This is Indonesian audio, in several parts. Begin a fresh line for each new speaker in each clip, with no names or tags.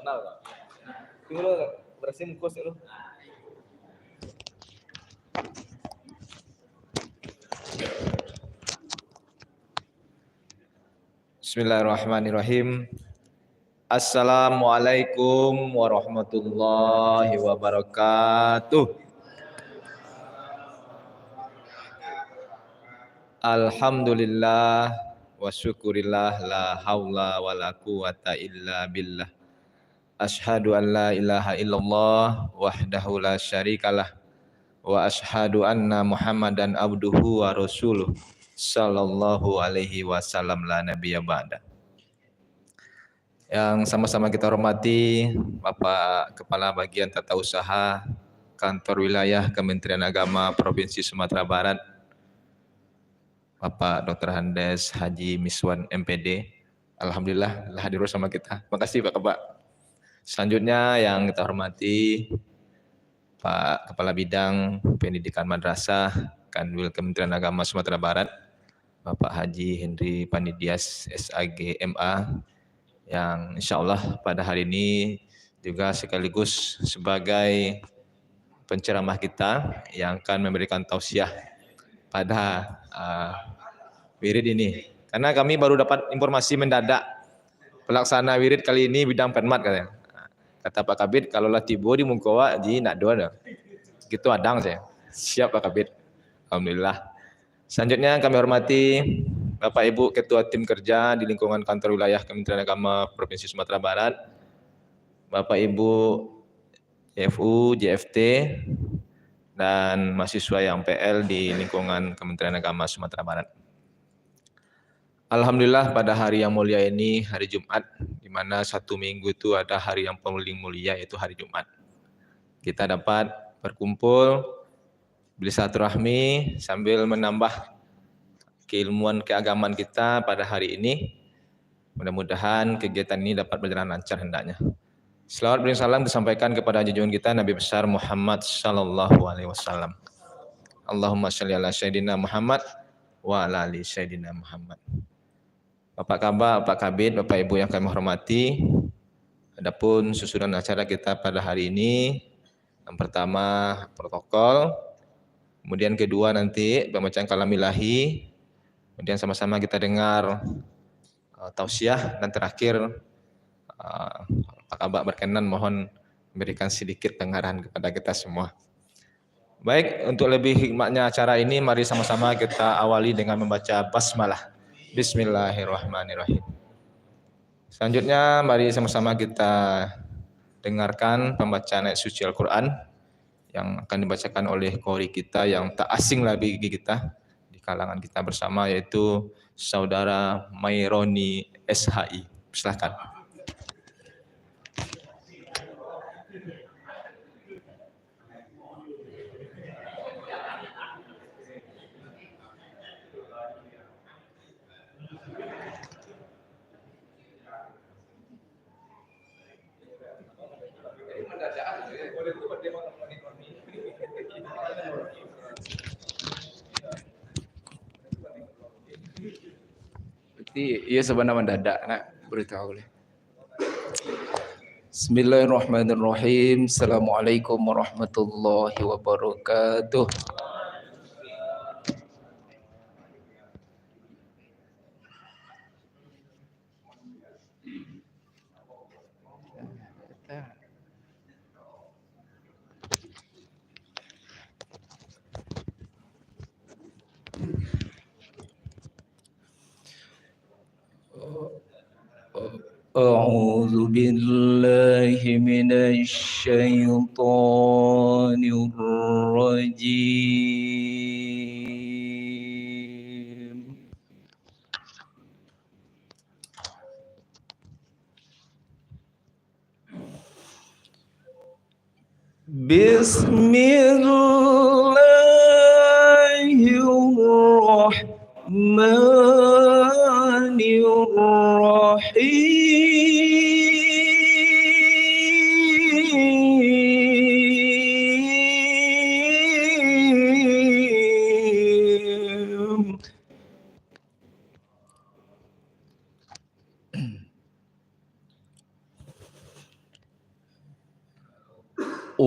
kenal tak? Tunggu lu, berarti mukos lu. Bismillahirrahmanirrahim. Assalamualaikum warahmatullahi wabarakatuh. Alhamdulillah wa syukurillah la haula wa la quwata illa billah. Asyhadu an la ilaha illallah wahdahu la syarikalah wa asyhadu anna Muhammadan abduhu wa rasuluh sallallahu alaihi wasallam la nabiyya ba'da. Yang sama-sama kita hormati Bapak Kepala Bagian Tata Usaha Kantor Wilayah Kementerian Agama Provinsi Sumatera Barat, Bapak Dr. Handes Haji Miswan MPD. Alhamdulillah telah hadir bersama kita. Terima kasih Pak Kepala. Selanjutnya yang kita hormati Pak Kepala Bidang Pendidikan Madrasah Kanwil Kementerian Agama Sumatera Barat, Bapak Haji Henry Panidias SAG MA, yang insya Allah pada hari ini juga sekaligus sebagai penceramah kita yang akan memberikan tausiah pada wirid ini. Karena kami baru dapat informasi mendadak pelaksana wirid kali ini bidang penmat katanya. Kata Pak Kabid, kalau lah tiba di Mungkowa, ji nak dua dah. Gitu adang saya. Siap Pak Kabid. Alhamdulillah. Selanjutnya kami hormati Bapak Ibu Ketua Tim Kerja di lingkungan Kantor Wilayah Kementerian Agama Provinsi Sumatera Barat, Bapak Ibu JFU, JFT, dan mahasiswa yang PL di lingkungan Kementerian Agama Sumatera Barat. Alhamdulillah pada hari yang mulia ini, hari Jumat, di mana satu minggu itu ada hari yang paling mulia, yaitu hari Jumat. Kita dapat berkumpul, bersilaturahmi sambil menambah keilmuan keagamaan kita pada hari ini. Mudah-mudahan kegiatan ini dapat berjalan lancar hendaknya. Selawat beri salam disampaikan kepada junjungan kita Nabi besar Muhammad sallallahu alaihi wasallam. Allahumma shalli ala sayyidina Muhammad wa ala ali sayyidina Muhammad. Bapak Kabak, Bapak Kabid, Bapak Ibu yang kami hormati, adapun susunan acara kita pada hari ini, yang pertama protokol, kemudian kedua nanti pembacaan kalam ilahi, kemudian sama-sama kita dengar tausiah, dan terakhir Pak Kabak berkenan mohon memberikan sedikit pengarahan kepada kita semua. Baik, untuk lebih hikmatnya acara ini, mari sama-sama kita awali dengan membaca basmalah. Bismillahirrahmanirrahim. Selanjutnya mari sama-sama kita dengarkan pembacaan ayat suci Al-Quran yang akan dibacakan oleh qori kita yang tak asing lagi bagi kita di kalangan kita bersama, yaitu Saudara Maironi SHI. Silakan. Iya sebenarnya mendadak nak beritahu boleh. Bismillahirrahmanirrahim. Assalamualaikum warahmatullahi wabarakatuh. أعوذ بالله من الشيطان الرجيم بسم الله الرحمن الرحيم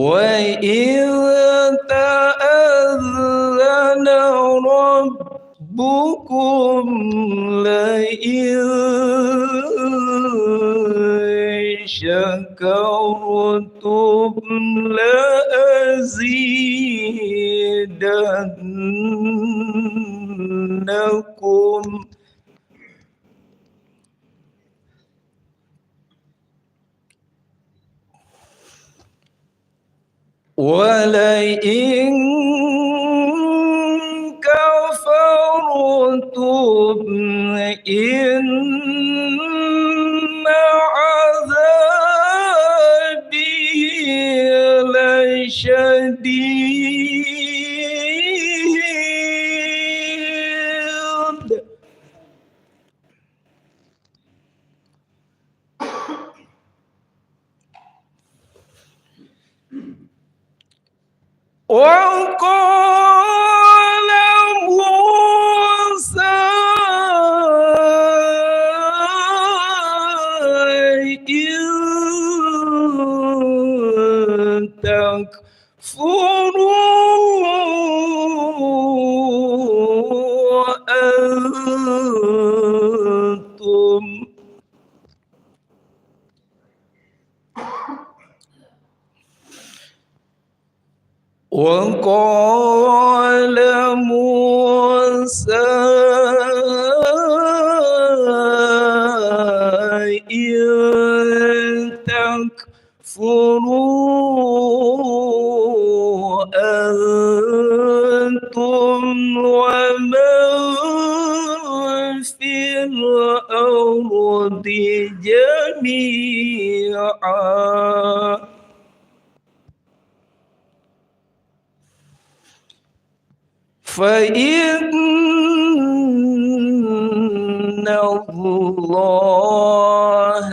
وإذ تأذن ربكم لئن شكرتم لأزيدنكم ولئن كفرتم إن عذابي لشديد وقال موسى إن تكفروا أنتم وقال موسى إن تكفروا أنتم ومن في الأرض جميعا فإن الله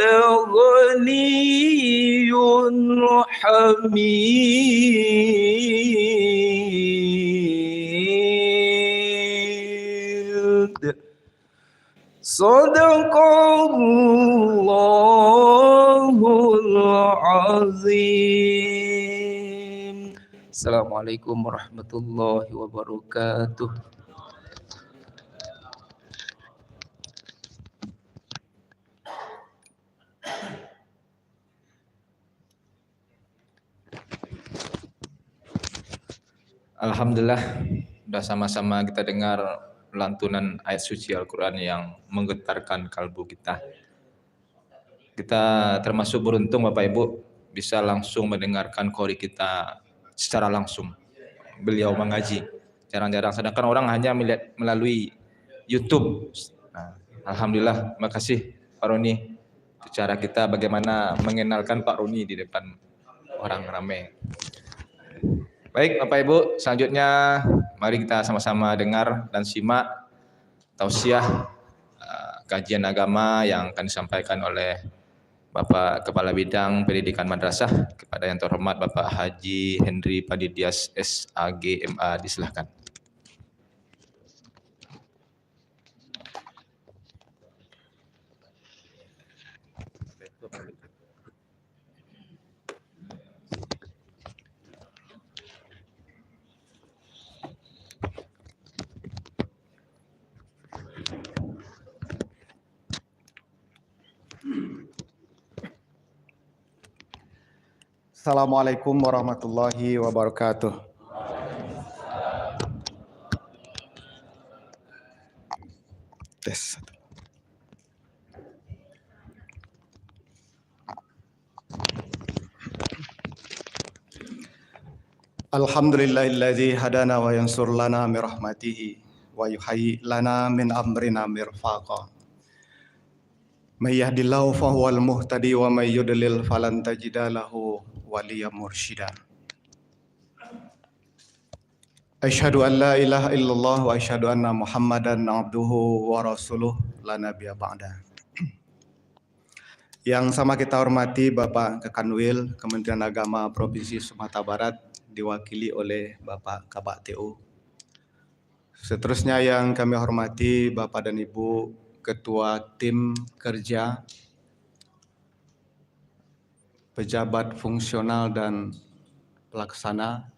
لغني حميد صدق الله العظيم. Assalamualaikum warahmatullahi wabarakatuh.
Alhamdulillah, sudah sama-sama kita dengar lantunan ayat suci Al-Quran yang menggetarkan kalbu kita. Kita termasuk beruntung Bapak Ibu bisa langsung mendengarkan qori kita secara langsung. Beliau mengaji. Jarang-jarang, sedangkan orang hanya melihat melalui YouTube. Nah, Alhamdulillah, terima kasih Pak Roni. Cara kita bagaimana mengenalkan Pak Roni di depan orang ramai. Baik Bapak Ibu, selanjutnya mari kita sama-sama dengar dan simak tausiah kajian agama yang akan disampaikan oleh Bapak Kepala Bidang Pendidikan Madrasah kepada yang terhormat Bapak Haji Henry Padidias SAG MA, disilahkan.
Assalamualaikum warahmatullahi wabarakatuh. Tes. Alhamdulillahilladzi hadana wa yansur lana min rahmatihi wa yuhayyi lana min amrina mirfaqa. May yahdihillahu fahuwal muhtadi wa may yudlil falan tajida lahu waliya mursyida. Asyhadu an la ilaha illallah wa asyhadu anna Muhammadan abduhu wa rasuluh la nabiyya ba'da. Yang sama kita hormati Bapak Kekanwil Kementerian Agama Provinsi Sumatera Barat diwakili oleh Bapak Kabak TU. Seterusnya yang kami hormati Bapak dan Ibu Ketua Tim Kerja, pejabat fungsional dan pelaksana,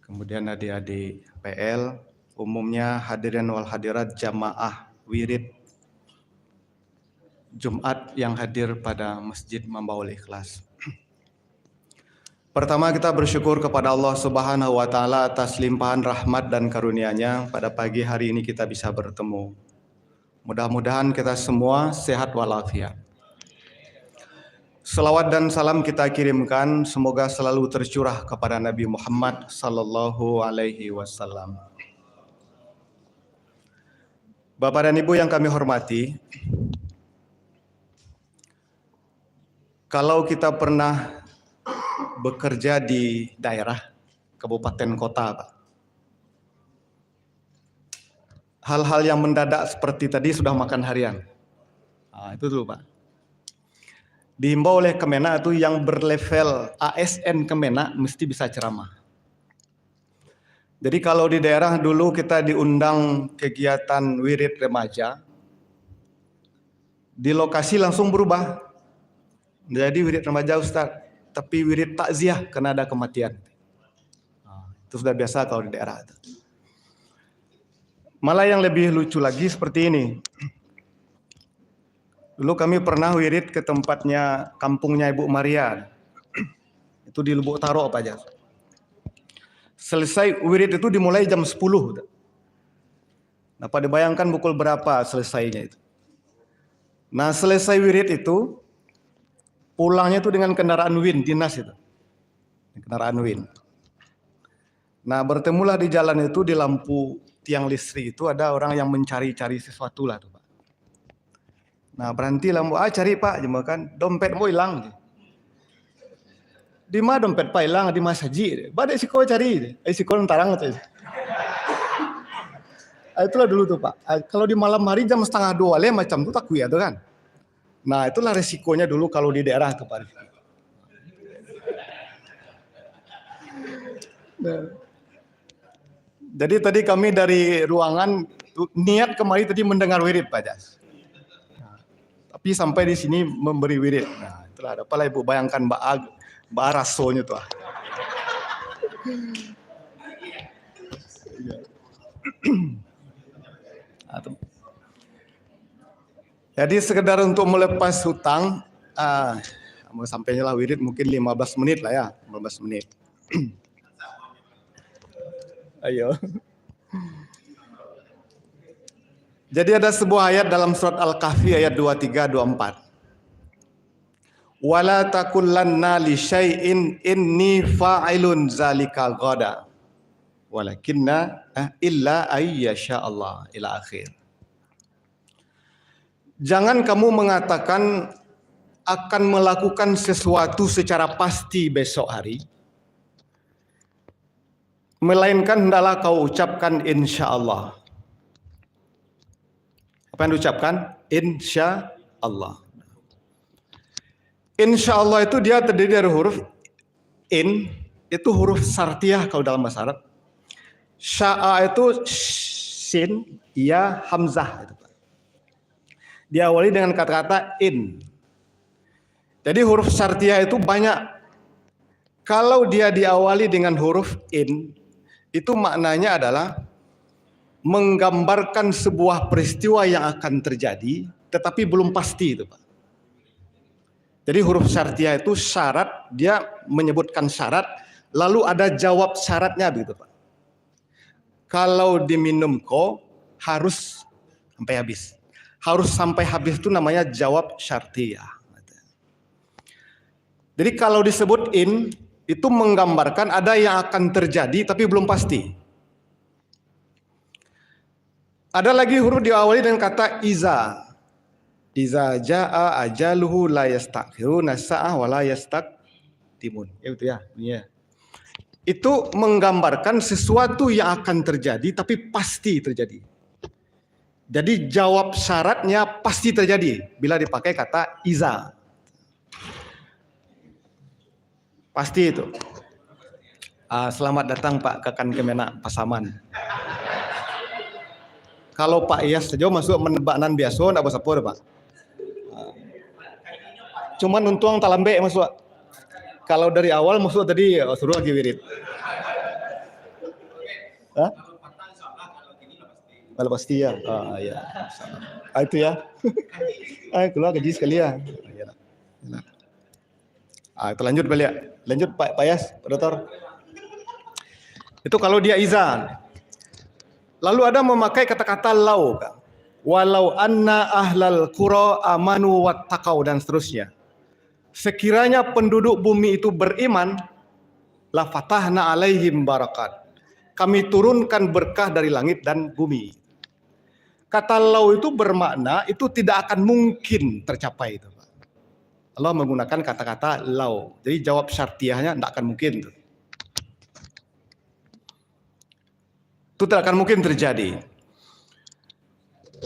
kemudian adik-adik PL, umumnya hadirin wal hadirat jamaah wirid Jumat yang hadir pada Masjid Mambaul Ikhlas. Pertama, kita bersyukur kepada Allah Subhanahu wa taala atas limpahan rahmat dan karunia-Nya pada pagi hari ini kita bisa bertemu. Mudah-mudahan kita semua sehat walafiat. Salawat dan salam kita kirimkan semoga selalu tercurah kepada Nabi Muhammad sallallahu alaihi wasallam. Bapak dan Ibu yang kami hormati, kalau kita pernah bekerja di daerah, kabupaten, kota, Pak, hal-hal yang mendadak seperti tadi sudah makan harian. Itu dulu, Pak. Dihimbau oleh Kemenak itu yang berlevel ASN Kemenak mesti bisa ceramah. Jadi kalau di daerah dulu kita diundang kegiatan wirid remaja, di lokasi langsung berubah. Jadi wirid remaja Ustaz, tapi wirid takziah karena ada kematian. Itu sudah biasa kalau di daerah itu. Malah yang lebih lucu lagi seperti ini. Dulu kami pernah wirid ke tempatnya kampungnya Ibu Maria. Itu di Lubuk Taro Pak Jas. Selesai wirid itu dimulai jam 10. Nah, pada bayangkan pukul berapa selesainya itu. Nah, selesai wirid itu pulangnya itu dengan kendaraan WIN dinas itu. Kendaraan WIN. Nah, bertemulah di jalan itu di lampu tiang listrik itu ada orang yang mencari-cari sesuatu lah tuh, Pak. Nah, berhenti lampu, cari Pak, kan dompet mau hilang. Di mana dompet Pak hilang? Di masaji. Badai siko cari. Siko ntarang itu. Itulah dulu tuh Pak. Kalau di malam hari jam 1:30 macam itu takut ya tuh kan. Nah, itulah resikonya dulu kalau di daerah tuh Pak. Nah. Jadi tadi kami dari ruangan niat kemari tadi mendengar wirid Pak Jas. Nah, tapi sampai di sini memberi wirid. Nah, itulah apalah Ibu bayangkan Mbak rasonya tuh. Jadi sekedar untuk melepas hutang, sampainya lah wirid mungkin 15 menit lah ya, 15 menit. Ayo. Jadi ada sebuah ayat dalam surat Al-Kahfi ayat 23-24. Wala takullanna li syai'in inni fa'ilun zalika ghada. Walakinna illa ayyasha Allah ila akhir. Jangan kamu mengatakan akan melakukan sesuatu secara pasti besok hari. Melainkan hendaklah kau ucapkan insya Allah. Apa yang diucapkan? Insya Allah. Insya Allah itu dia terdiri dari huruf in, itu huruf syartiyah kalau dalam bahasa Arab. Sya'a itu sin, ya, hamzah. Diawali dengan kata-kata in. Jadi huruf syartiyah itu banyak. Kalau dia diawali dengan huruf in, itu maknanya adalah menggambarkan sebuah peristiwa yang akan terjadi, tetapi belum pasti itu Pak. Jadi huruf syartiyah itu syarat, dia menyebutkan syarat, lalu ada jawab syaratnya begitu Pak. Kalau diminum harus sampai habis. Harus sampai habis itu namanya jawab syartiyah. Jadi kalau disebut in, itu menggambarkan ada yang akan terjadi tapi belum pasti. Ada lagi huruf diawali dengan kata iza. Iza jaa ajaluhu la yastakhiruna sa'ah wa la yastaqdimun. Itu ya, bunyinya. Itu menggambarkan sesuatu yang akan terjadi tapi pasti terjadi. Jadi jawab syaratnya pasti terjadi bila dipakai kata iza. Pasti itu. Selamat datang Pak Kakan Kemenak Pasaman. Kalau Pak Iyas sejauh masuk menebakan biasa, tidak apa-apa Pak. Cuman untung talambe masuk. Kalau dari awal maksud tadi suruh lagi wirid. Hah? Kalau pasti ya. Ya. Itu ya. Keluar gaji sekalian. Ya. Itu lanjut balik. Lanjut Pak Yas, Pak Dokter. Itu kalau dia izan. Lalu ada memakai kata-kata lau. Walau anna ahlal qura amanu wattaqau dan seterusnya. Sekiranya penduduk bumi itu beriman, la fatahna alaihim barakat. Kami turunkan berkah dari langit dan bumi. Kata lau itu bermakna itu tidak akan mungkin tercapai itu. Allah menggunakan kata-kata lau. Jadi jawab syartiyahnya tidak akan mungkin. Itu tidak akan mungkin terjadi.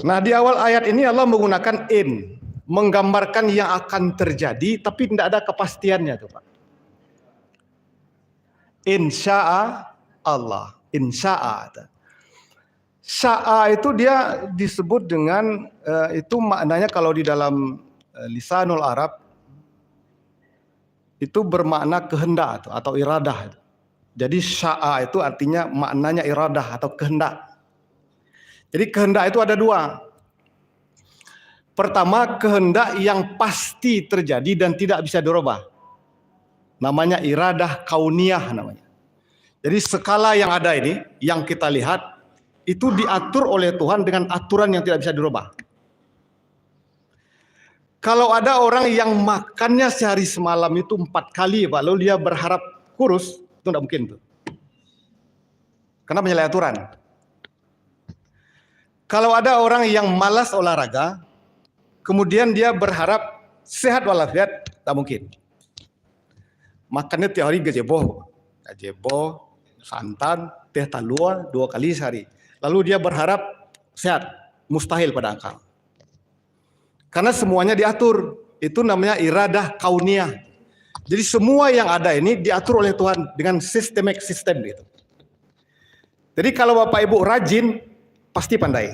Nah di awal ayat ini Allah menggunakan in. Menggambarkan yang akan terjadi tapi tidak ada kepastiannya tuh Pak. Insya'a Allah. Insya'a. Sya'a itu dia disebut dengan itu maknanya kalau di dalam lisanul Arab itu bermakna kehendak atau iradah. Jadi sya'a itu artinya maknanya iradah atau kehendak. Jadi kehendak itu ada dua. Pertama, kehendak yang pasti terjadi dan tidak bisa dirubah. Namanya iradah kauniyah namanya. Jadi skala yang ada ini, yang kita lihat, itu diatur oleh Tuhan dengan aturan yang tidak bisa dirubah. Kalau ada orang yang makannya sehari semalam itu 4 kali, Pak, lalu dia berharap kurus, itu tidak mungkin tuh. Karena menyalahi aturan. Kalau ada orang yang malas olahraga, kemudian dia berharap sehat walafiat, tak mungkin. Makannya tiap hari gazebo, santan, teh talua 2 kali sehari. Lalu dia berharap sehat, mustahil pada akal. Karena semuanya diatur, itu namanya iradah kauniyah. Jadi semua yang ada ini diatur oleh Tuhan dengan sistem gitu. Jadi kalau Bapak Ibu rajin, pasti pandai.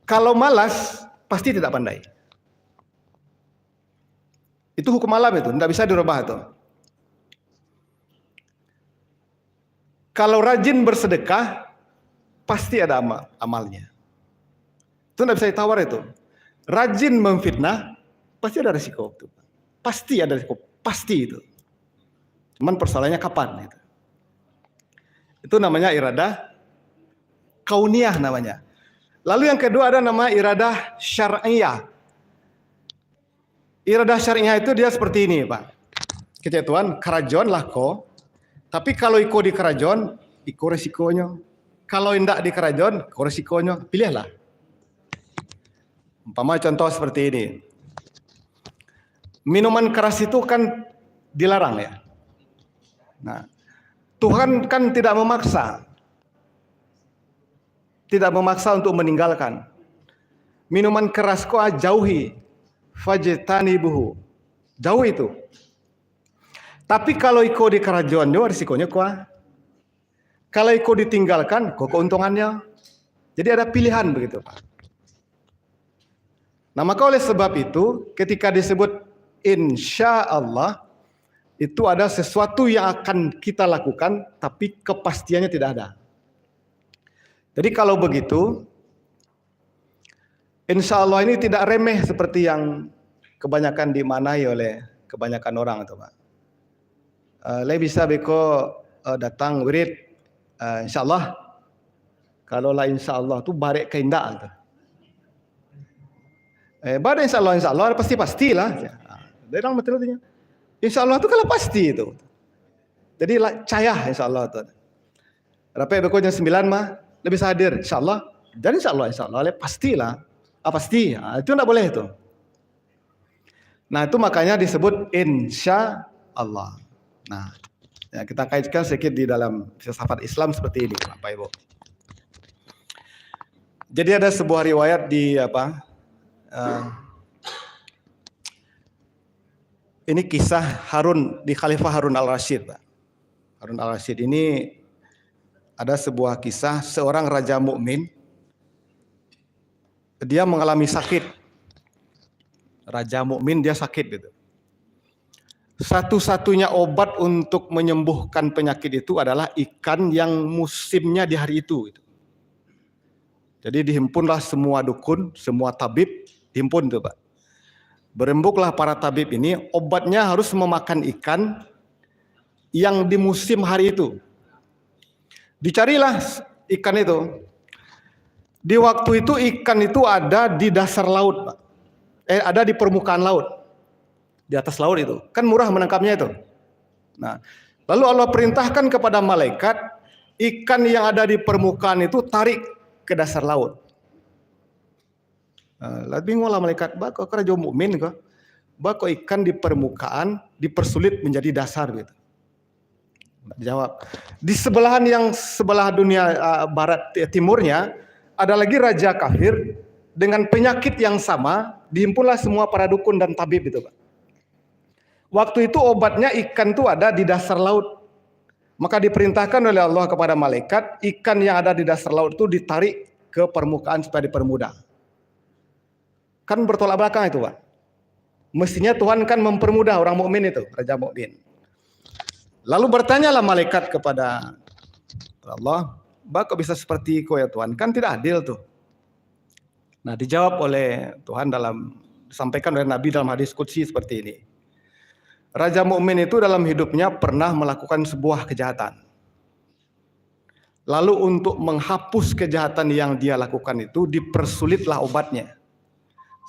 Kalau malas, pasti tidak pandai. Itu hukum alam itu, tidak bisa dirubah itu. Kalau rajin bersedekah, pasti ada amalnya. Itu tidak bisa ditawar itu. Rajin memfitnah, pasti ada risiko. Pasti ada risiko, pasti itu. Cuman persoalannya kapan itu. Itu namanya iradah kauniyah namanya. Lalu yang kedua ada nama iradah syar'iyah. Iradah syar'iyah itu dia seperti ini, Pak. Kita Tuhan, kerajaan lah ko. Tapi kalau iko di kerajaan, iko resikonya. Kalau tidak di kerajaan, iko resikonya. Pilihlah. Umpama contoh seperti ini. Minuman keras itu kan dilarang ya. Nah, Tuhan kan tidak memaksa. Tidak memaksa untuk meninggalkan. Minuman keras kok jauhi. Fajtanibuhu. Jauh itu. Tapi kalau iko di kerajaan, risikonya kok. Kalau iko ditinggalkan, kok keuntungannya. Jadi ada pilihan begitu, Pak. Nah, maka oleh sebab itu, ketika disebut insya Allah, itu ada sesuatu yang akan kita lakukan, tapi kepastiannya tidak ada. Jadi kalau begitu, insya Allah ini tidak remeh seperti yang kebanyakan dimanai oleh kebanyakan orang itu, Pak. Bisa beko datang wirid, insya Allah. Kalau lah insya Allah itu barek keindahan. Pada insya Allah pasti-pastilah. Dari orang betul-betulnya. Insya Allah itu kalau pasti itu. Jadi cayah insya Allah itu. Rapai beko jam 9 mah lebih hadir insya Allah. Dan insya Allah pastilah. Pasti. Itu tidak boleh itu. Nah itu makanya disebut insya Allah. Nah ya, kita kaitkan sedikit di dalam filsafat Islam seperti ini, Bapak Ibu. Jadi ada sebuah riwayat di ini kisah Harun di Khalifah Harun al-Rasyid. Harun al-Rasyid ini ada sebuah kisah seorang raja mukmin. Dia mengalami sakit. Raja mukmin dia sakit gitu. Satu-satunya obat untuk menyembuhkan penyakit itu adalah ikan yang musimnya di hari itu. Jadi dihimpunlah semua dukun, semua tabib, himpun tuh Pak. Berembuklah para tabib ini, obatnya harus memakan ikan yang di musim hari itu. Dicarilah ikan itu. Di waktu itu ikan itu ada di dasar laut, Pak. Ada di permukaan laut. Di atas laut itu. Kan murah menangkapnya itu. Nah, lalu Allah perintahkan kepada malaikat, ikan yang ada di permukaan itu tarik ke dasar laut. Lalu bingunglah malaikat, bako kerja mukmin kok. Bako ikan di permukaan dipersulit menjadi dasar gitu. Jawab. Di sebelah dunia barat timurnya ada lagi raja kafir dengan penyakit yang sama, dihimpunlah semua para dukun dan tabib itu, Pak. Waktu itu obatnya ikan itu ada di dasar laut. Maka diperintahkan oleh Allah kepada malaikat, ikan yang ada di dasar laut itu ditarik ke permukaan supaya dipermudah. Kan bertolak belakang itu, Pak. Mestinya Tuhan kan mempermudah orang mukmin itu, raja mukmin. Lalu bertanyalah malaikat kepada Allah, "Kok bisa seperti kau ya Tuhan? Kan tidak adil tuh." Nah, dijawab oleh Tuhan disampaikan oleh Nabi dalam hadis qudsi seperti ini. Raja mukmin itu dalam hidupnya pernah melakukan sebuah kejahatan. Lalu untuk menghapus kejahatan yang dia lakukan itu dipersulitlah obatnya.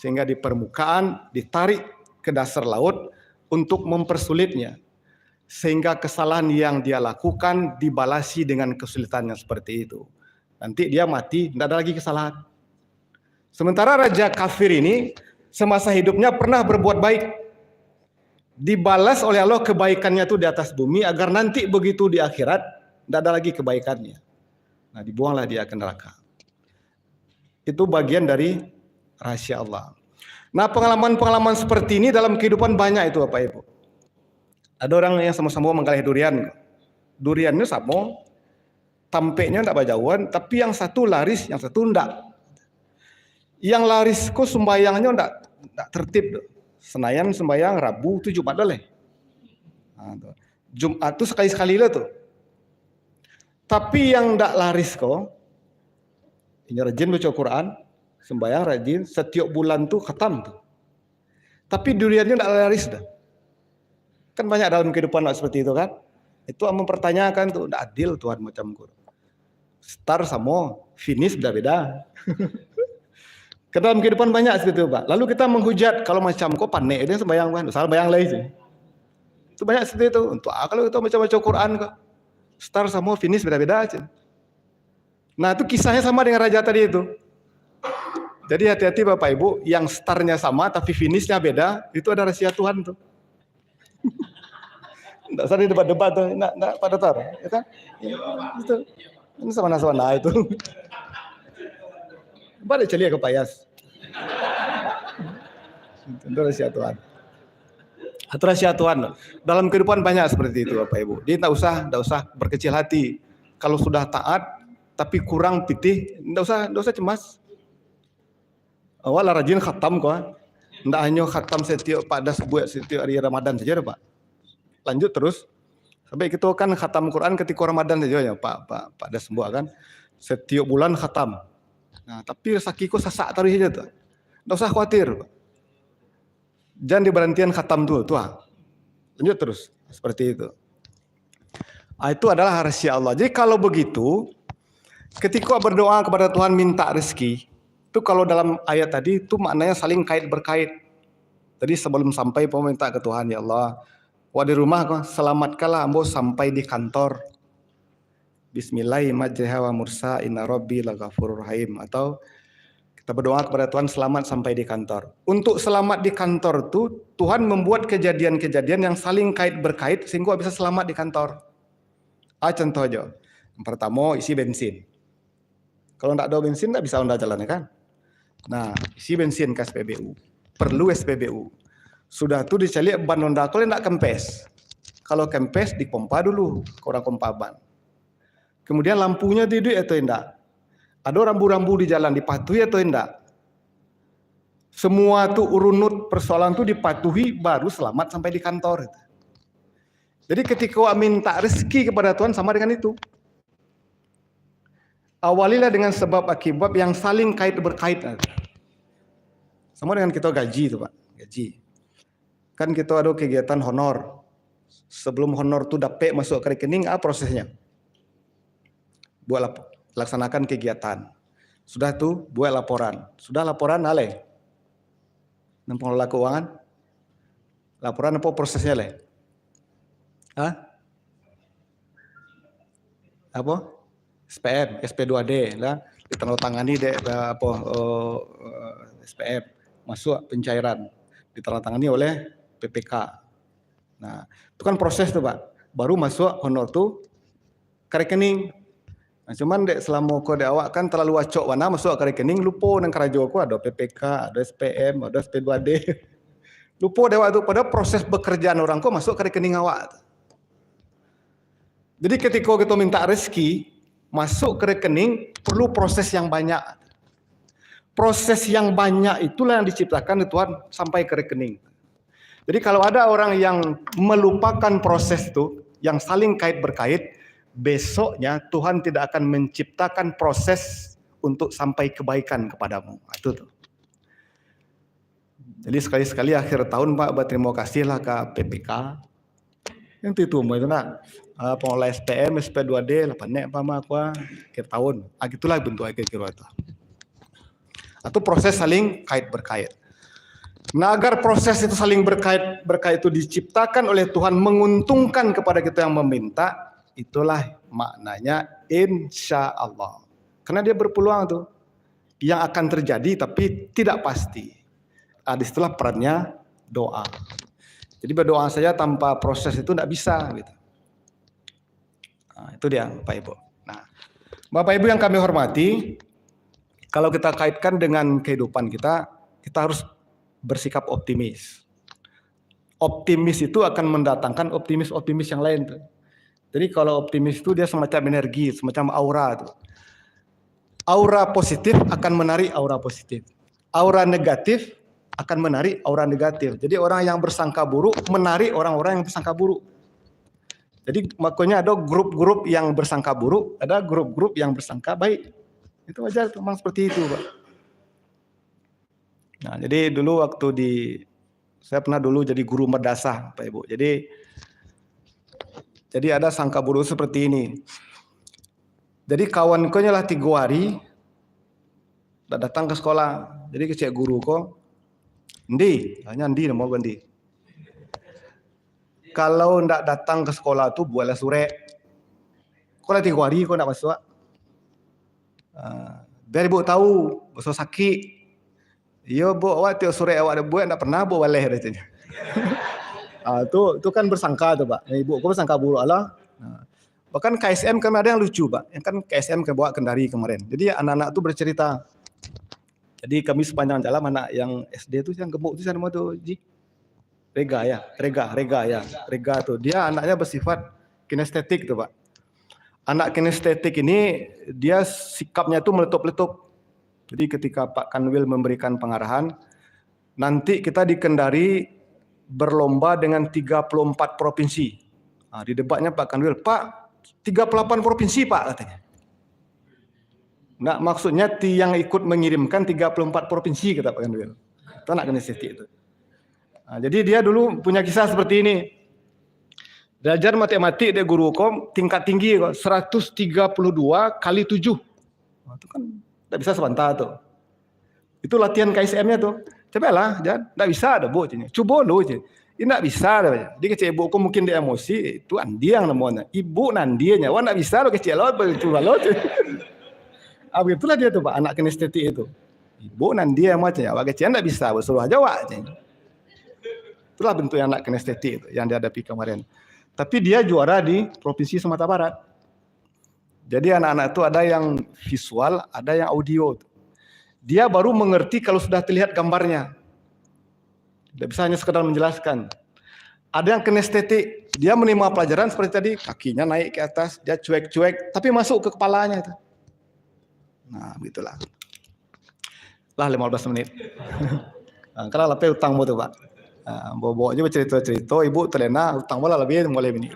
Sehingga di permukaan ditarik ke dasar laut untuk mempersulitnya. Sehingga kesalahan yang dia lakukan dibalasi dengan kesulitannya seperti itu. Nanti dia mati, tidak ada lagi kesalahan. Sementara raja kafir ini semasa hidupnya pernah berbuat baik. Dibalas oleh Allah kebaikannya itu di atas bumi agar nanti begitu di akhirat tidak ada lagi kebaikannya. Nah, dibuanglah dia ke neraka. Itu bagian dari rahasia Allah. Nah, pengalaman-pengalaman seperti ini dalam kehidupan banyak itu Bapak Ibu. Ada orang yang sama-sama menggalih durian. Duriannya sama, tampeknya tidak berjauhan, tapi yang satu laris, yang satu tidak. Yang laris kok sembayangnya tidak tertib. Senayan sembayang, Rabu itu Jumat boleh. Nah, Jumat itu sekali-sekali lah tuh. Tapi yang tidak laris kok, ini rajin baca Quran, sembayang rajin, setiap bulan tuh khatam tuh. Tapi duriannya tidak laris dah. Kan banyak dalam kehidupan seperti itu kan. Itu mempertanyakan tuh, tidak adil Tuhan macam guru. Start sama, finish beda-beda. Ke dalam kehidupan banyak seperti itu Pak. Lalu kita menghujat kalau macam kok panik ini sembahyang kan, salah bayang lagi sih. Itu banyak seperti itu. Untuk kalau kita baca Quran kok, start sama finish beda-beda aja. Nah itu kisahnya sama dengan raja tadi itu. Jadi hati-hati Bapak Ibu, yang startnya sama tapi finishnya beda, itu ada rahasia Tuhan tuh. Tidak usah debat-debat tuh, tidak pada tar, ya kan? Itu, ini sama-sama itu. Balik celia ke payas. Itu rahasia Tuhan. Itu rahasia Tuhan. Dalam kehidupan banyak seperti itu Bapak Ibu. Dia tidak usah berkecil hati. Kalau sudah taat tapi kurang pitih, tidak usah cemas. Awal rajin khatam kok. Tidak hanya khatam setiap hari Ramadan saja Pak. Lanjut terus. Sampai kita kan khatam Quran ketika Ramadan saja ya Pak Das sembuh kan. Setiap bulan khatam. Nah, tapi sakiku sasak taruh saja tuh. Tidak usah khawatir. Jangan diberhentikan khatam tuh. Lanjut terus. Seperti itu. Itu adalah rahasia Allah. Jadi kalau begitu, ketika berdoa kepada Tuhan minta rezeki, itu kalau dalam ayat tadi itu maknanya saling kait berkait. Tadi sebelum sampai minta ke Tuhan, ya Allah, di rumah selamatkanlah ambo sampai di kantor. Bismillahirrahmanirrahim wa mursa inna rabbi laghafurur rahim. Atau kita berdoa kepada Tuhan selamat sampai di kantor. Untuk selamat di kantor tuh Tuhan membuat kejadian-kejadian yang saling kait berkait sehingga bisa selamat di kantor. Contoh aja. Yang pertama isi bensin. Kalau tidak ada bensin tidak bisa Anda jalan kan. Nah isi bensin ke SPBU. Perlu SPBU. Sudah tuh dicari ban Honda kalau tidak kempes. Kalau kempes dipompa dulu ke orang pompa ban. Kemudian lampunya tidur atau tidak. Ada rambu-rambu di jalan dipatuhi atau tidak. Semua tuh urunut persoalan tuh dipatuhi baru selamat sampai di kantor. Jadi ketika awak minta rezeki kepada Tuhan sama dengan itu. Awalilah dengan sebab akibat yang saling kait berkait. Sama dengan kita gaji itu Pak, gaji. Kan kita ada kegiatan honor. Sebelum honor itu dapat masuk ke rekening, apa prosesnya? Laksanakan kegiatan. Sudah tuh buat laporan. Sudah laporan ale. Pengelola keuangan. Laporan apa prosesnya le? Hah? Apa? SPM, SP2D lah, ditandatangani deh apa SPM masuk pencairan, ditandatangani oleh PPK. Nah, itu kan proses tuh Pak. Baru masuk honor tuh ke rekening. Nah, cuman dek selama kau dek awak kan terlalu acok mana masuk ke rekening, lupa nang kerajo aku ada PPK, ada SPM, ada SP2D. Lupa dek awak tu pada proses bekerjaan orang kau masuk ke rekening awak. Jadi ketika kita minta rezeki masuk ke rekening perlu proses yang banyak. Proses yang banyak itulah yang diciptakan Tuhan sampai ke rekening. Jadi kalau ada orang yang melupakan proses itu, yang saling kait berkait, besoknya Tuhan tidak akan menciptakan proses untuk sampai kebaikan kepadamu. Itu tuh. Jadi sekali-sekali akhir tahun Pak berterima kasihlah ke PPK. Yang itu mau itu nak pengelola SPM, SP2D, lepas nek apa mah aku akhir tahun. Gitulah bentuk kira-kira itu. Atau proses saling kait berkait. Nah, agar proses itu saling berkait itu diciptakan oleh Tuhan menguntungkan kepada kita yang meminta, itulah maknanya insya Allah. Karena dia berpeluang tuh yang akan terjadi tapi tidak pasti. Disitulah perannya doa. Jadi berdoa saja tanpa proses itu tidak bisa gitu. Nah, itu dia Bapak Ibu. Nah, Bapak Ibu yang kami hormati, kalau kita kaitkan dengan kehidupan kita, kita harus bersikap optimis. Optimis itu akan mendatangkan optimis yang lain tuh. Jadi kalau optimis itu dia semacam energi, semacam aura tuh. Aura positif akan menarik aura positif. Aura negatif akan menarik aura negatif. Jadi orang yang bersangka buruk menarik orang-orang yang bersangka buruk. Jadi makanya ada grup-grup yang bersangka buruk, ada grup-grup yang bersangka baik. Itu wajar memang seperti itu, Pak. Nah, jadi dulu waktu saya pernah dulu jadi guru madrasah, Pak Ibu. Jadi ada sangka buruk seperti ini. Jadi kawanku lah 3 hari datang ke sekolah. Jadi ke cik guru ko, hanya Ndi mau ganti. Kalau ndak datang ke sekolah tuh buatlah surat. Kau lah 3 hari kau ndak masuk. Biar ibu tahu, besok sakit. Yo bu, awak tiap surat awak ada buat ndak pernah bu balik katanya. Itu kan bersangka tuh Pak. Ibu kau bersangka buruk Allah. Bahkan KSM kami ada yang lucu Pak. Yang kan KSM kami bawa Kendari kemarin. Jadi anak-anak tuh bercerita. Jadi kami sepanjang jalan anak yang SD itu yang gemuk itu nama tuh Rega tuh. Dia anaknya bersifat kinestetik tuh Pak. Anak kinestetik ini dia sikapnya tuh meletup-letup. Jadi ketika Pak Kanwil memberikan pengarahan, nanti kita di Kendari berlomba dengan 34 provinsi. Di debatnya Pak Kanwil, Pak 38 provinsi Pak katanya. Nggak maksudnya yang ikut mengirimkan 34 provinsi kata Pak Kanwil. Itu anak kinestetik itu. Jadi dia dulu punya kisah seperti ini. Belajar matematik dia guru hukum tingkat tinggi kok 132 kali 7. Itu kan tidak bisa sebentar tuh. Itu latihan KSM-nya tuh. Cobalah, jangan tidak bisa ada bu. Coba lu. Ini tidak bisa. Dia kecil ibu kok mungkin dia emosi. Itu andi yang namanya. Ibu nandinya. Wah tidak bisa lo kecil lo. Coba lo. Itulah dia tuh Pak anak kinestetik itu. Ibu nandia macamnya. Wah kecil tidak bisa. Suruh aja wak. Itulah bentuk anak kinestetik itu yang dihadapi kemarin. Tapi dia juara di Provinsi Sumatera Barat. Jadi anak-anak itu ada yang visual, ada yang audio. Dia baru mengerti kalau sudah terlihat gambarnya. Tidak bisa hanya sekedar menjelaskan. Ada yang kinestetik, dia menerima pelajaran seperti tadi, kakinya naik ke atas, dia cuek-cuek, tapi masuk ke kepalanya. Nah, begitulah. Lah 15 menit. Kalau lapar utang tuh Pak. Bawa-bawa je bercerita-cerita, ibu terlena hutang bola lebih mulai ini.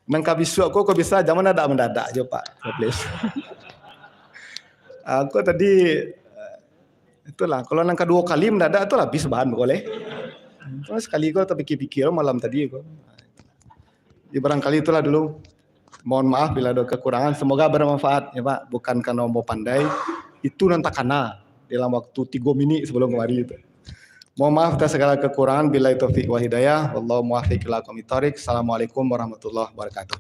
Nang kabisu aku bisa zaman ada mendadak je Pak. Please. Aku tadi itulah kalau nang kedua kali mendadak tu habis bahan boleh. Terus sekali aku terpikir-pikir malam tadi aku. Ya barangkali itulah dulu. Mohon maaf bila ada kekurangan, semoga bermanfaat ya Pak. Bukan karena mau pandai, itu nanti takana dalam waktu 3 minit sebelum kemari itu. Mohon maaf atas segala kekurangan, billahi taufiq wa hidayah, wallahu muwaffiq ila aqwamit thoriq. Assalamualaikum warahmatullahi wabarakatuh.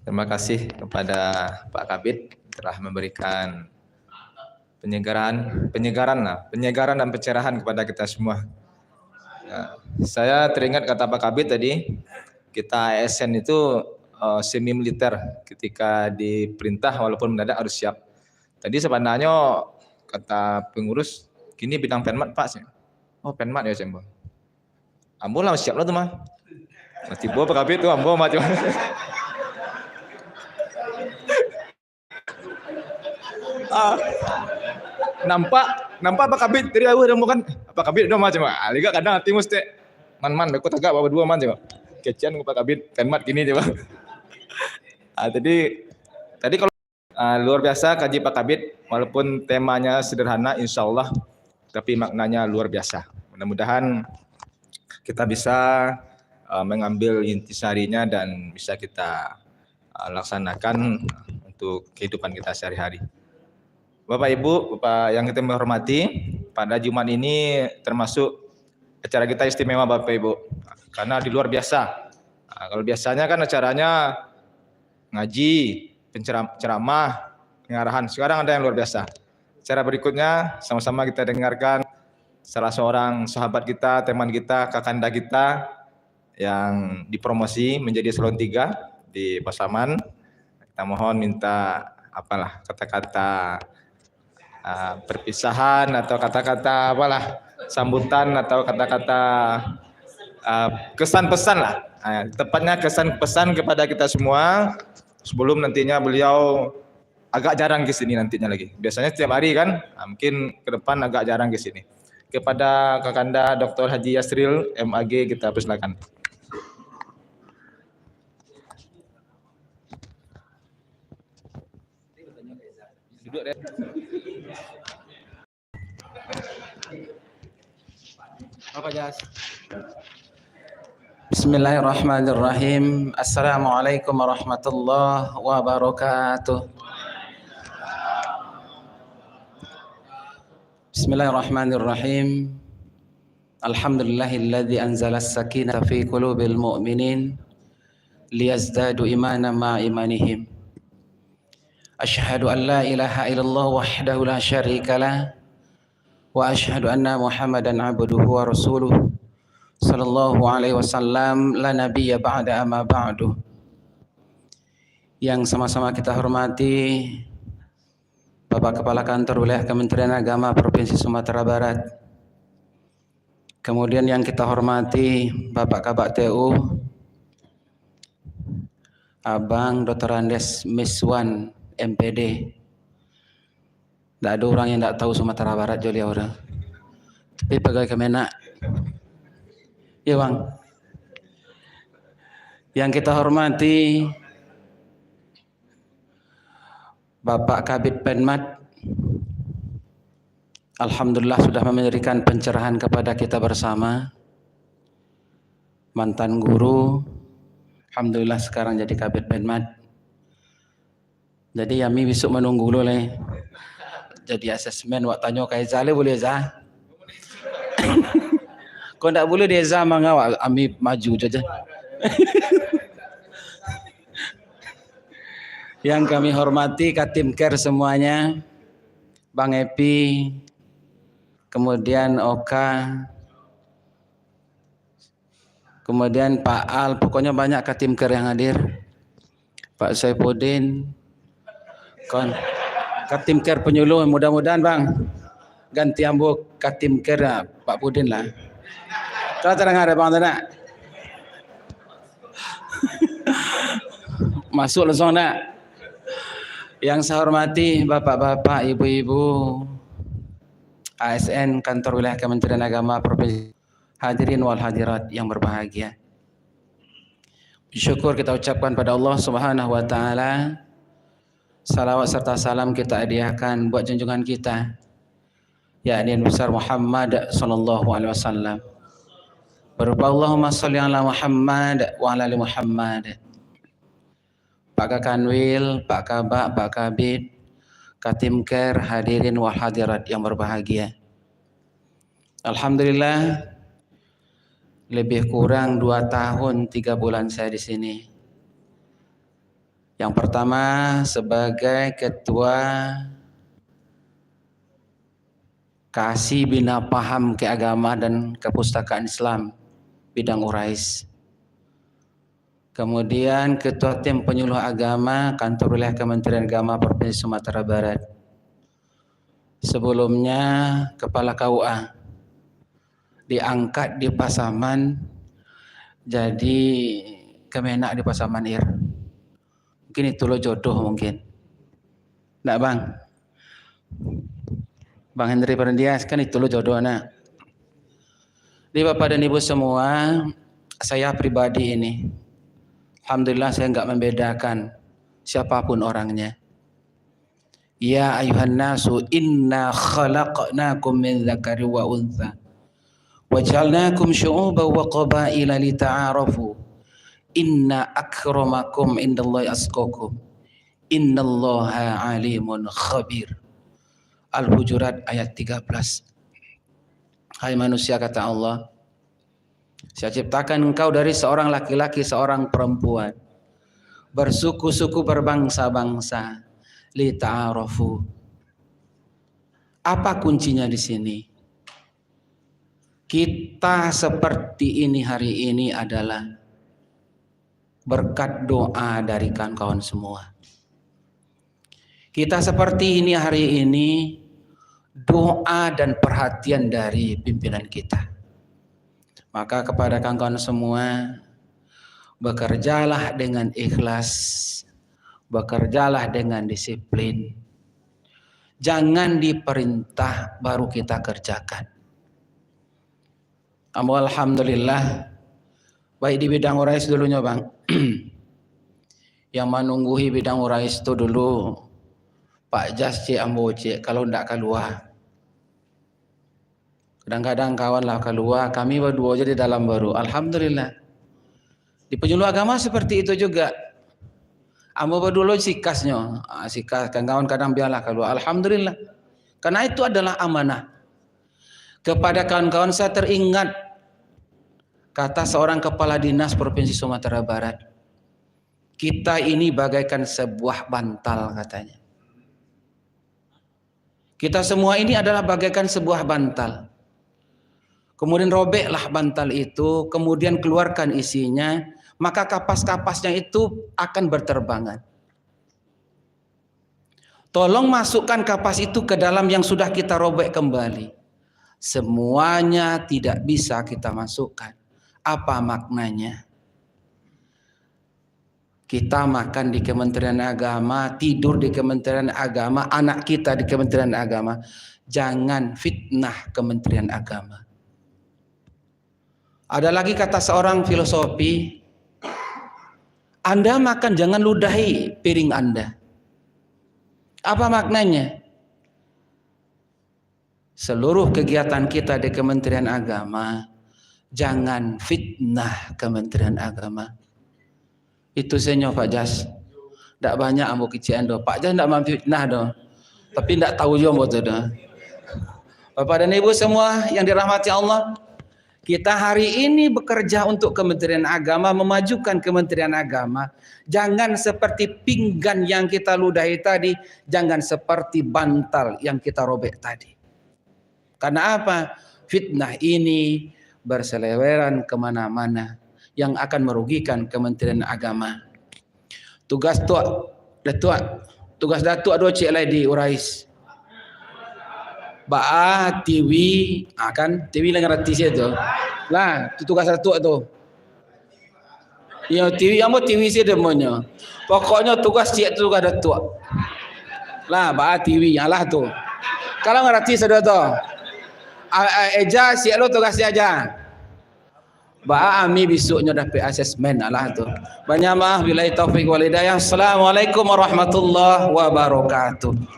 Terima kasih kepada Pak Kabid telah memberikan penyegaran dan pencerahan kepada kita semua. Saya teringat kata Pak Kabid tadi, kita ASN itu semi militer, ketika diperintah walaupun mendadak harus siap. Tadi sebenarnya kata pengurus, kini bidang penmat Pak. Oh penmat ya Sembo. Ambo lah siap lah tuh mah. Tiba Pak Kabid tuh ambo macam. Nampak Pak Kabid dari awal dah bukan Pak Kabid dah macam liga kadang hati mesti man aku tegak bawa dua man coba kecian Pak Kabid penmat gini coba. Tadi kalau luar biasa kaji Pak Kabid, walaupun temanya sederhana insyaallah tapi maknanya luar biasa. Mudah-mudahan kita bisa mengambil intisarinya dan bisa kita laksanakan untuk kehidupan kita sehari-hari. Bapak Ibu, Bapak yang kita hormati, pada Jumat ini termasuk acara kita istimewa Bapak Ibu, karena di luar biasa. Kalau biasanya kan acaranya ngaji, ceramah, pengarahan. Sekarang ada yang luar biasa. Acara berikutnya sama-sama kita dengarkan salah seorang sahabat kita, teman kita, kakanda kita yang dipromosi menjadi Eselon 3 di Pasaman. Kita mohon minta kata-kata perpisahan atau kata-kata sambutan atau kata-kata kesan pesan lah. Tepatnya kesan pesan kepada kita semua sebelum nantinya beliau agak jarang ke sini nantinya lagi. Biasanya setiap hari kan, mungkin ke depan agak jarang ke sini. Kepada Kakanda Dr. Haji Yasril MAG kita persilakan. Duduk deh. Apa Jas?
Bismillahirrahmanirrahim. Assalamualaikum warahmatullahi wabarakatuh. Bismillahirrahmanirrahim. Alhamdulillahilladzi anzala as-sakinata fi qulubil mu'minin liyazdadu imanan ma imanihim. Asyhadu an la ilaha illallah wahdahu la syarika lah wa asyhadu anna Muhammadan abduhu wa rasuluh sallallahu alaihi wasallam la nabiyya ba'da amma ba'du. Yang sama-sama kita hormati Bapak Kepala Kantor Wilayah Kementerian Agama Provinsi Sumatera Barat. Kemudian yang kita hormati Bapak Kabak TU Abang Dr. Andes Miswan MPD. Tidak ada orang yang tidak tahu Sumatera Barat joli orang. Tapi pegawai Kemenak. Ya Bang. Yang kita hormati Bapak Kabid Penmat. Alhamdulillah sudah memberikan pencerahan kepada kita bersama. Mantan guru. Alhamdulillah sekarang jadi Kabid Penmat. Jadi kami besok menunggu dulu leh. Jadi asesmen wak tanya kai Zale boleh Zah? Kau tak boleh dia Zah mangawak kami maju saja. Yang kami hormati Katim Care semuanya, Bang Epi, kemudian Oka, kemudian Pak Al, pokoknya banyak Katim Care yang hadir. Pak Saipudin, Katim Care penyuluh, mudah-mudahan Bang ganti ambo Katim Care Pak Pudin lah. Kau terang ada bang tak? Masuk langsung nak. Yang saya hormati bapak-bapak, ibu-ibu, ASN Kantor Wilayah Kementerian Agama Provinsi, hadirin wal hadirat yang berbahagia. Syukur kita ucapkan pada Allah Subhanahu wa taala. Salawat serta salam kita hadiahkan buat junjungan kita, yakni Nabi besar Muhammad sallallahu alaihi wasallam. Berupa Allahumma shalli ala Muhammad wa ala ali Muhammad. Pak Kakanwil, Pak Kabak, Pak Kabid, Katimker, hadirin wal hadirat yang berbahagia. Alhamdulillah, lebih kurang 2 tahun 3 bulan saya di sini. Yang pertama sebagai Ketua Kasih Bina Paham Keagama dan Kepustakaan Islam bidang Urais. Kemudian Ketua Tim Penyuluh Agama Kantor Wilayah Kementerian Agama Provinsi Sumatera Barat. Sebelumnya Kepala KUA. Diangkat di Pasaman jadi Kemenak di Pasaman Ir. Mungkin itu lo jodoh mungkin. Enggak bang? Bang Hendri Perendias kan itu lo jodoh nak. Di Bapak dan Ibu semua, saya pribadi ini alhamdulillah saya enggak membedakan siapapun orangnya. Ya ayuhan nasu inna khalaqnakum min dzakari wa untha wa ja'alnakum syu'uban wa qabaila lita'arafu inna akramakum indallahi atqakum innallaha alimun khabir. Al-Hujurat ayat 13. Hai manusia, kata Allah, saya ciptakan engkau dari seorang laki-laki, seorang perempuan, bersuku-suku, berbangsa-bangsa, lita'arafu. Apa kuncinya di sini? Kita seperti ini hari ini adalah berkat doa dari kawan-kawan semua. Kita seperti ini hari ini doa dan perhatian dari pimpinan kita. Maka kepada kawan-kawan semua, bekerjalah dengan ikhlas, bekerjalah dengan disiplin. Jangan diperintah baru kita kerjakan. Alhamdulillah, baik di bidang Urais dulunya bang. Yang menungguhi bidang Urais itu dulu Pak Jas Cik Ambo Cik, kalau ndak keluar. Kadang-kadang kawan lah keluar, kami berdua aja di dalam baru. Alhamdulillah. Di penyuluh agama seperti itu juga. Ambo berdua sikasnya, sikas kawan kadang biarlah keluar. Alhamdulillah. Karena itu adalah amanah. Kepada kawan-kawan saya teringat kata seorang kepala dinas Provinsi Sumatera Barat. Kita ini bagaikan sebuah bantal katanya. Kita semua ini adalah bagaikan sebuah bantal. Kemudian robeklah bantal itu, kemudian keluarkan isinya, maka kapas-kapasnya itu akan berterbangan. Tolong masukkan kapas itu ke dalam yang sudah kita robek kembali. Semuanya tidak bisa kita masukkan. Apa maknanya? Kita makan di Kementerian Agama, tidur di Kementerian Agama, anak kita di Kementerian Agama. Jangan fitnah Kementerian Agama. Ada lagi kata seorang filosofi, Anda makan jangan ludahi piring Anda. Apa maknanya? Seluruh kegiatan kita di Kementerian Agama, jangan fitnah Kementerian Agama. Itu senyo Pak Jas. Tidak banyak ambo kician do. Pak Jas tidak mampu fitnah do. Tapi tidak tahu juga ambo tu do. Bapak dan Ibu semua yang dirahmati Allah, kita hari ini bekerja untuk Kementerian Agama, memajukan Kementerian Agama. Jangan seperti pinggan yang kita ludahi tadi, jangan seperti bantal yang kita robek tadi. Karena apa? Fitnah ini berseleweran kemana-mana yang akan merugikan Kementerian Agama. Tugas Datuk ado cik lai di Urais. Ba'a TV, kan TV lengan rati situ. Lah, itu tugas datuk tu. Ya TV, yang TV sih demonya. Pokoknya tugas cik tu tugas datuk. Lah, bah TV yang lah tu. Kalau ngerti sudah tu. Eja cik lo tugas dia aja. Bah ami besoknya dapat asesmen lah tu. Banyak maaf billahi taufik wal hidayah. Assalamualaikum warahmatullahi wabarakatuh.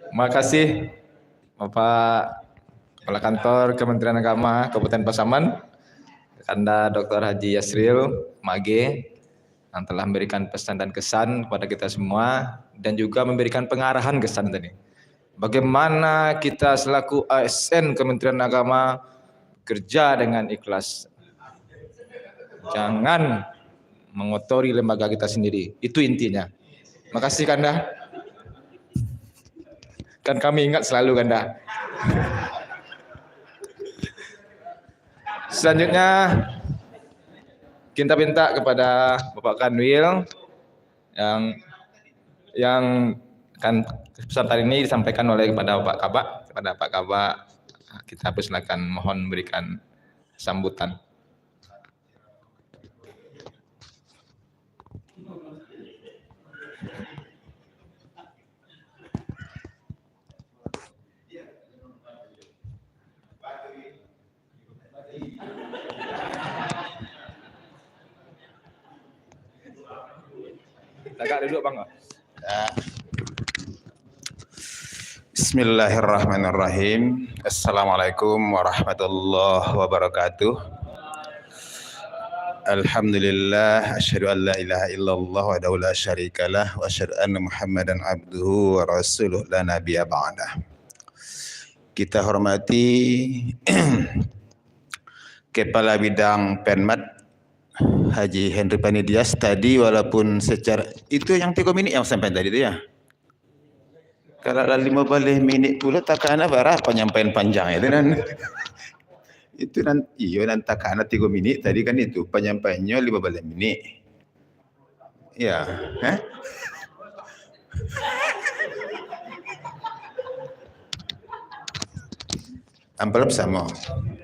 Terima kasih Bapak Kepala Kantor Kementerian Agama Kabupaten Pasaman, Anda Dr. Haji Yasril Mage, yang telah memberikan pesan dan kesan kepada kita semua dan juga memberikan pengarahan kesan tadi. Bagaimana kita selaku ASN Kementerian Agama kerja dengan ikhlas. Jangan mengotori lembaga kita sendiri. Itu intinya. Makasih Kanda. Kan kami ingat selalu Kanda. Selanjutnya kita minta kepada Bapak Kanwil yang kan pesan tadi ini disampaikan oleh kepada Pak Kabak, kita persilakan mohon berikan sambutan. Agak duduk Bang.
Bismillahirrahmanirrahim. Assalamualaikum warahmatullahi wabarakatuh. Alhamdulillah, asyhadu an la ilaha illallah wahdahu la syarikalah wa asyhadu anna Muhammadan abduhu wa rasuluh la nabiyya ba'dah. Kita hormati Kepala Bidang Penmat Haji Henry Panidias tadi, walaupun secara itu yang 3 minit yang sampai tadi itu ya. Kalau 15 minit pula takana berapa penyampaian panjang itu kan. Itu nanti iyo nanti takana 3 minit tadi kan itu penyampaiannya 15 menit. Ya, amplop sama.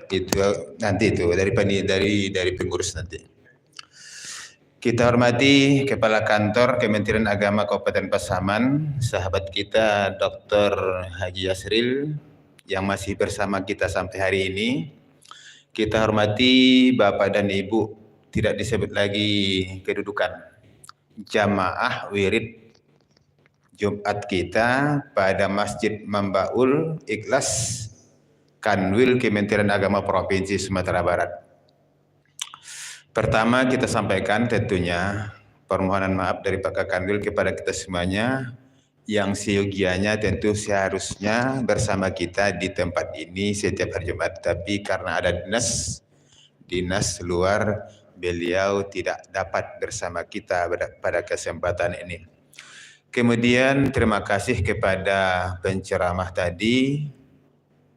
Itu nanti itu dari pengurus nanti. Kita hormati Kepala Kantor Kementerian Agama Kabupaten Pasaman, sahabat kita Dr. Haji Yasril yang masih bersama kita sampai hari ini. Kita hormati Bapak dan Ibu, tidak disebut lagi kedudukan, jamaah wirid Jumat kita pada Masjid Mambaul Ikhlas Kanwil Kementerian Agama Provinsi Sumatera Barat. Pertama kita sampaikan tentunya permohonan maaf dari Pak Kanwil kepada kita semuanya yang seyogianya tentu seharusnya bersama kita di tempat ini setiap hari Jumat, tapi karena ada dinas luar, beliau tidak dapat bersama kita pada kesempatan ini. Kemudian terima kasih kepada penceramah tadi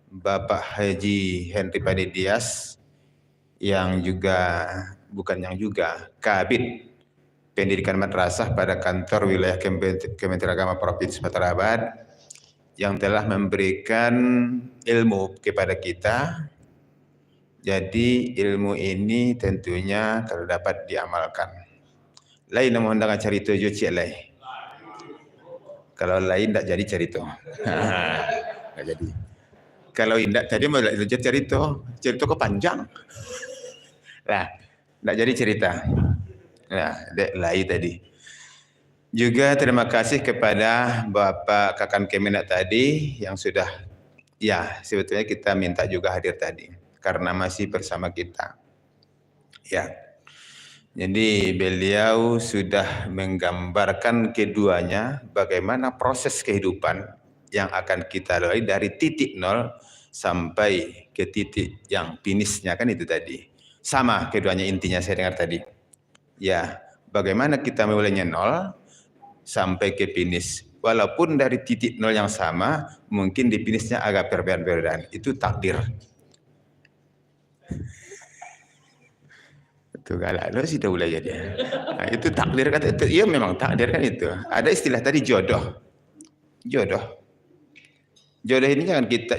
Bapak Haji Henry Panidias yang juga Kabid Pendidikan Madrasah pada kantor wilayah Kementerian Agama Provinsi Sumatera Barat yang telah memberikan ilmu kepada kita. Jadi ilmu ini tentunya kalau dapat diamalkan. Lain mohon dengan cerita jo cik lai. Kalau lain tak jadi cerita. Tak jadi. Kalau indak tadi mau lanjut cerita kok panjang. Lah, tak jadi cerita. Nah, dek lain tadi. Juga terima kasih kepada Bapak Kakan Kemenak tadi yang sudah, ya sebetulnya kita minta juga hadir tadi karena masih bersama kita. Ya, jadi beliau sudah menggambarkan keduanya bagaimana proses kehidupan yang akan kita lalui dari titik nol sampai ke titik yang finishnya kan itu tadi. Sama keduanya intinya saya dengar tadi. Ya, bagaimana kita mulainya nol sampai ke finish. Walaupun dari titik nol yang sama, mungkin di finishnya agak perbedaan-perbedaan. Itu takdir. Itu galak lo sudah mulai jadi. Nah, itu takdir kata itu. Iya memang takdir kan itu. Ada istilah tadi jodoh. Jodoh. Jodoh ini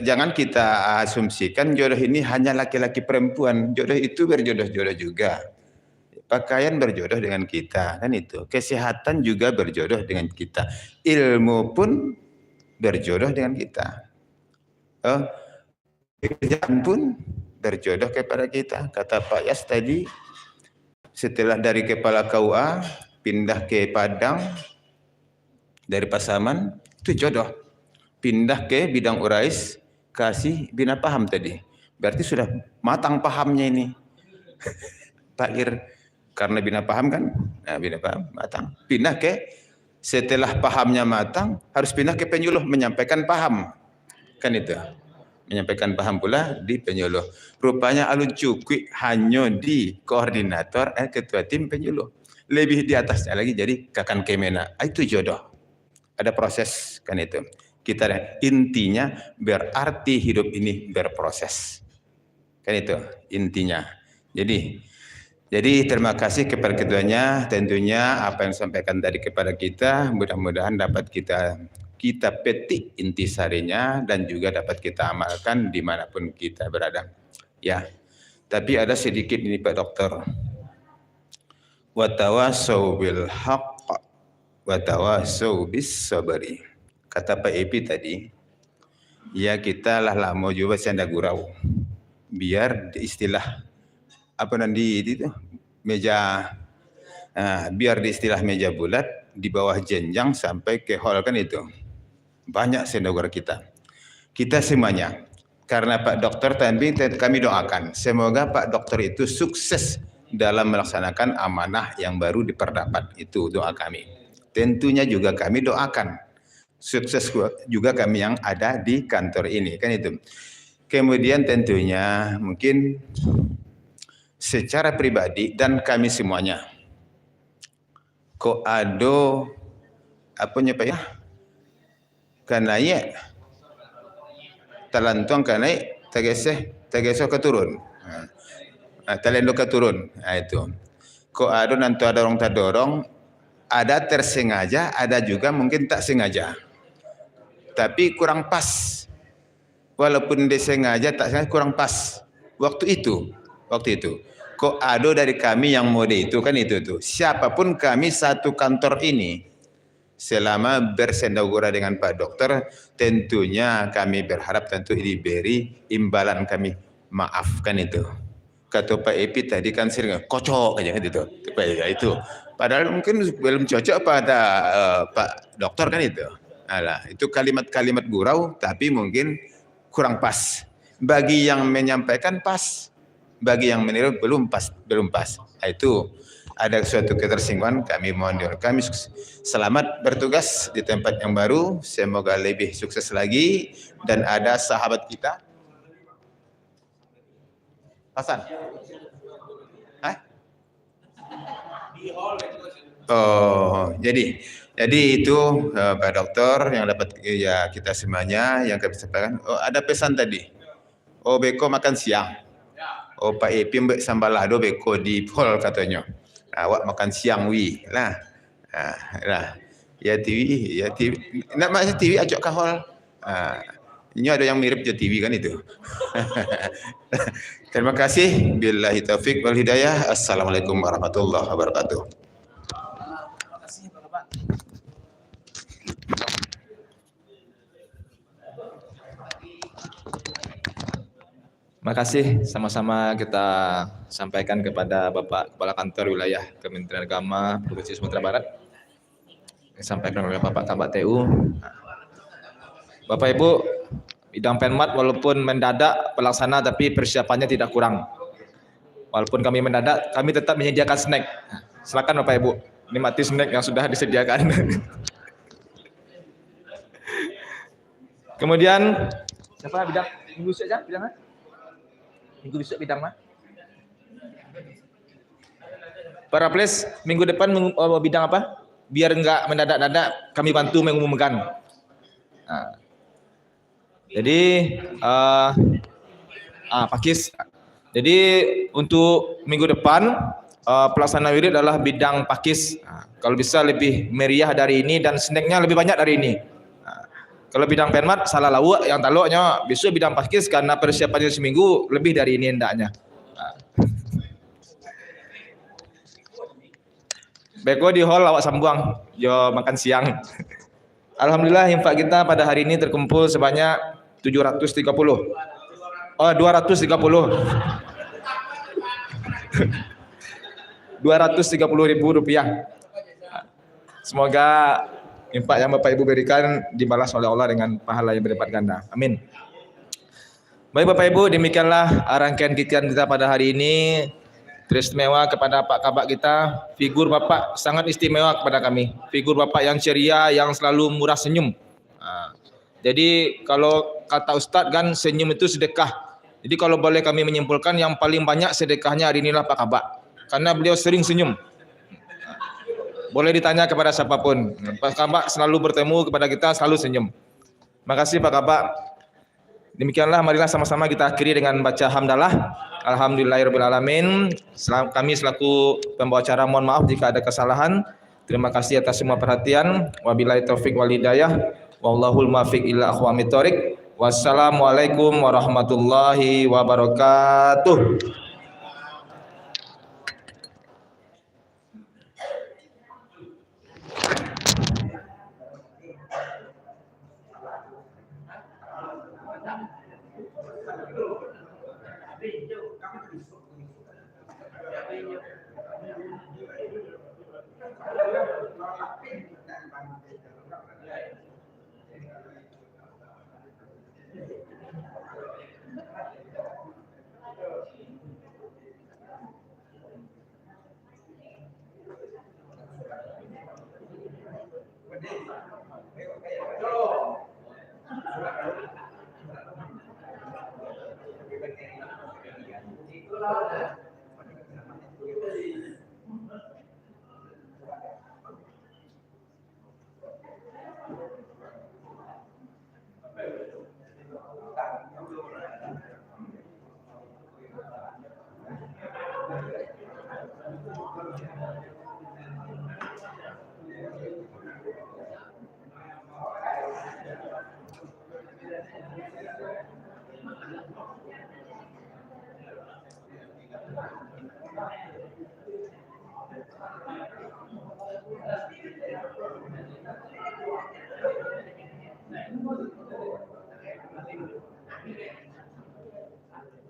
jangan kita asumsikan jodoh ini hanya laki-laki perempuan. Jodoh itu berjodoh-jodoh juga. Pakaian berjodoh dengan kita, kan itu. Kesehatan juga berjodoh dengan kita. Ilmu pun berjodoh dengan kita. Pekerjaan pun berjodoh kepada kita. Kata Pak Yas tadi, setelah dari kepala KUA pindah ke Padang, dari Pasaman itu jodoh. Pindah ke bidang urais, kasih bina paham tadi. Berarti sudah matang pahamnya ini. Pak Ir, karena bina paham kan, nah bina paham matang. Pindah ke, setelah pahamnya matang, harus pindah ke penyuluh, menyampaikan paham. Kan itu. Menyampaikan paham pula di penyuluh. Rupanya alun cukui hanya di koordinator, ketua tim penyuluh. Lebih di atasnya lagi jadi kakan Kemena. Itu jodoh. Ada proses kan itu. Kita intinya berarti hidup ini berproses. Kan itu intinya. Jadi terima kasih kepada keduanya. Tentunya apa yang disampaikan tadi kepada kita mudah-mudahan dapat kita petik intisarinya dan juga dapat kita amalkan dimanapun kita berada. Ya, tapi ada sedikit ini Pak Dokter. Watawasau bil haqq watawasau bis sabari. Kata Pak Epi tadi, ya kita lah lama juga senda gurau. Biar istilah apa nanti itu meja, biar di istilah meja bulat di bawah jenjang sampai ke hall kan itu. Banyak sendagura kita semuanya, karena Pak Dokter tadi kami doakan semoga Pak Dokter itu sukses dalam melaksanakan amanah yang baru diperdapat, itu doa kami. Tentunya juga kami doakan sukses juga kami yang ada di kantor ini kan itu. Kemudian tentunya mungkin secara pribadi dan kami semuanya kok ada apanya Pak ya, kanai talantuang kanai tegeseh keturun, talendo keturun. Nah itu kok ada nanti ada orang terdorong, ada tersengaja, ada juga mungkin tak sengaja, tapi kurang pas. Walaupun disengaja tak sengaja kurang pas waktu itu. Kok ada dari kami yang mode itu kan itu tuh. Siapapun kami satu kantor ini selama bersendagura dengan Pak Dokter, tentunya kami berharap tentu diberi imbalan kami. Maafkan itu. Kata Pak Epi tadi kan sering kocok aja kan itu. Itu. Padahal mungkin belum cocok pada Pak Dokter kan itu. Alah, itu kalimat-kalimat gurau tapi mungkin kurang pas. Bagi yang menyampaikan pas, bagi yang meniru belum pas. Nah, itu ada suatu ketersinggungan, kami mohon doa. Kami selamat bertugas di tempat yang baru, semoga lebih sukses lagi. Dan ada sahabat kita Hasan. Oh, jadi itu Pak Dokter yang dapat ya kita semuanya yang kami sampaikan. Oh, ada pesan tadi. Oh, beko makan siang. Oh, Pak Epi mbak sambalado beko di hall katanya. Awak makan siang wi lah. Lah. Ya TV. Nak masuk TV ajak ke hall. Ini ada yang mirip je TV kan itu. Terima kasih. Billahi taufik wal hidayah. Assalamualaikum warahmatullahi wabarakatuh.
Terima kasih, sama-sama kita sampaikan kepada Bapak Kepala Kantor Wilayah Kementerian Agama Provinsi Sumatera Barat. Disampaikan oleh Bapak Kabak TU. Bapak Ibu, bidang Penmat walaupun mendadak pelaksana tapi persiapannya tidak kurang. Walaupun kami mendadak, kami tetap menyediakan snack. Silakan Bapak Ibu, nikmati snack yang sudah disediakan. Kemudian, siapa bidang minggu saja bidangnya? Minggu besok bidang mah. Para please, minggu depan bidang apa? Biar enggak mendadak-dadak, kami bantu mengumumkan. Nah. Jadi, Pakis. Jadi untuk minggu depan pelaksana wirid adalah bidang pakis. Kalau bisa lebih meriah dari ini dan snacknya lebih banyak dari ini. Kalau bidang penmat salah lawak yang taluknya, besok bidang pakis karena persiapannya seminggu lebih dari ini hendaknya. Beko di hall awak sambuang, yo makan siang. Alhamdulillah infak kita pada hari ini terkumpul sebanyak 730. Oh 230. 230.000 rupiah. Semoga infak yang Bapak Ibu berikan dibalas oleh Allah dengan pahala yang berlipat ganda. Amin. Baik Bapak Ibu, demikianlah rangkaian kegiatan kita pada hari ini. Teristimewa kepada Pak Kabak kita. Figur Bapak sangat istimewa kepada kami. Figur Bapak yang ceria, yang selalu murah senyum. Jadi kalau kata Ustadz kan senyum itu sedekah. Jadi kalau boleh kami menyimpulkan yang paling banyak sedekahnya hari inilah Pak Kabak. Karena beliau sering senyum. Boleh ditanya kepada siapapun. Pak Kabak selalu bertemu kepada kita, selalu senyum. Makasih Pak Kabak. Demikianlah, marilah sama-sama kita akhiri dengan baca hamdalah. Alhamdulillahirrahmanirrahim. Kami selaku pembawa acara mohon maaf jika ada kesalahan. Terima kasih atas semua perhatian. Wabillahi taufik wal hidayah. Wallahul muwaffiq ila aqwamit thoriq. Wassalamualaikum warahmatullahi wabarakatuh.